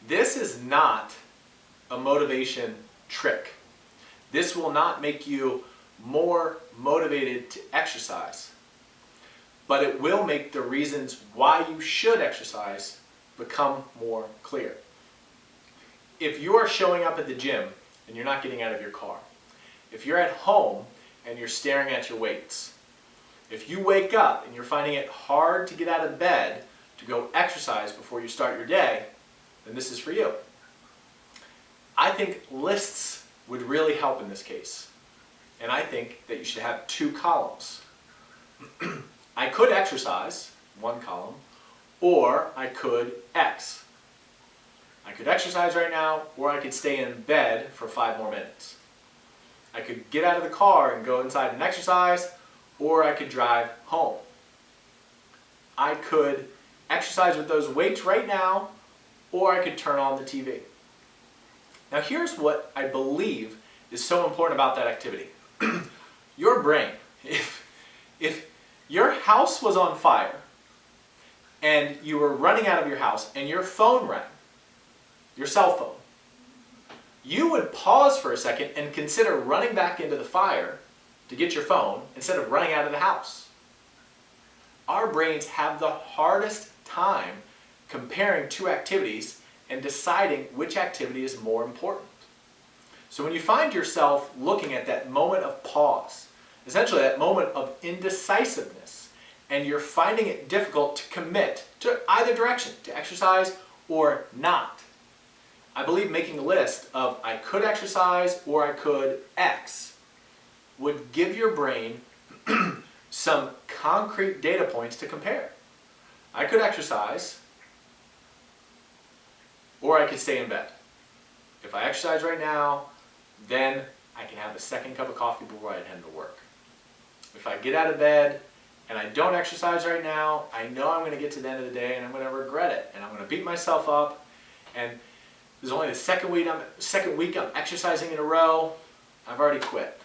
This is not a motivation trick. This will not make you more motivated to exercise, but it will make the reasons why you should exercise become more clear. If you are showing up at the gym and you're not getting out of your car, if you're at home and you're staring at your weights, if you wake up and you're finding it hard to get out of bed to go exercise before you start your day, then this is for you. I think lists would really help in this case. And I think that you should have 2 columns. I could exercise, 1 column, or I could X. I could exercise right now, or I could stay in bed for 5 more minutes. I could get out of the car and go inside and exercise, or I could drive home. I could exercise with those weights right now, or I could turn on the TV. Now here's what I believe is so important about that activity. Your brain, if your house was on fire and you were running out of your house and your phone rang, your cell phone, you would pause for a second and consider running back into the fire to get your phone instead of running out of the house. Our brains have the hardest time comparing 2 activities and deciding which activity is more important. So when you find yourself looking at that moment of pause, essentially that moment of indecisiveness, and you're finding it difficult to commit to either direction, to exercise or not, I believe making a list of I could exercise or I could X would give your brain some concrete data points to compare. I could exercise, or I could stay in bed. If I exercise right now, then I can have a second cup of coffee before I head to work. If I get out of bed and I don't exercise right now, I know I'm going to get to the end of the day and I'm going to regret it. And I'm going to beat myself up. And this is only the second week I'm exercising in a row. I've already quit.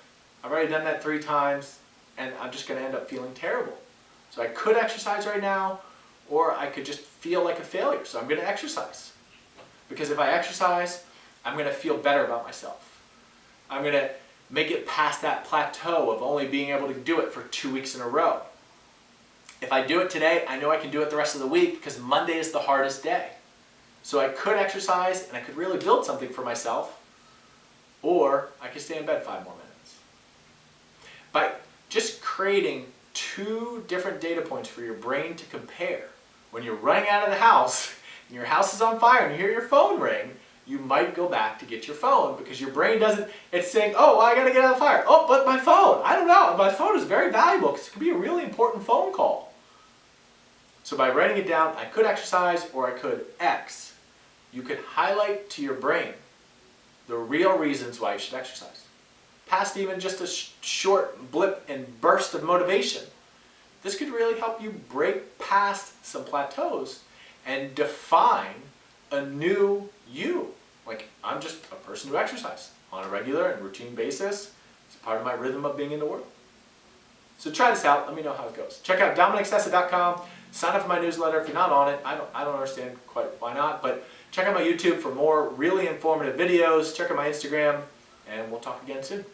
I've already done that 3 times and I'm just going to end up feeling terrible. So I could exercise right now, or I could just feel like a failure. So I'm going to exercise. Because if I exercise, I'm going to feel better about myself. I'm going to make it past that plateau of only being able to do it for 2 weeks in a row. If I do it today, I know I can do it the rest of the week because Monday is the hardest day. So I could exercise and I could really build something for myself, or I could stay in bed 5 more minutes. By just creating 2 different data points for your brain to compare, when you're running out of the house and your house is on fire and you hear your phone ring, you might go back to get your phone because your brain doesn't, it's saying, oh, well, I gotta get out of the fire. Oh, but my phone, I don't know, my phone is very valuable because it could be a really important phone call. So by writing it down, I could exercise or I could X, you could highlight to your brain the real reasons why you should exercise. Past even just a short blip and burst of motivation. This could really help you break past some plateaus and define a new you. Like, I'm just a person who exercises on a regular and routine basis. It's part of my rhythm of being in the world. So try this out. Let me know how it goes. Check out DominicSessa.com. Sign up for my newsletter. If you're not on it, I don't understand quite why not, but check out my YouTube for more really informative videos. Check out my Instagram, and we'll talk again soon.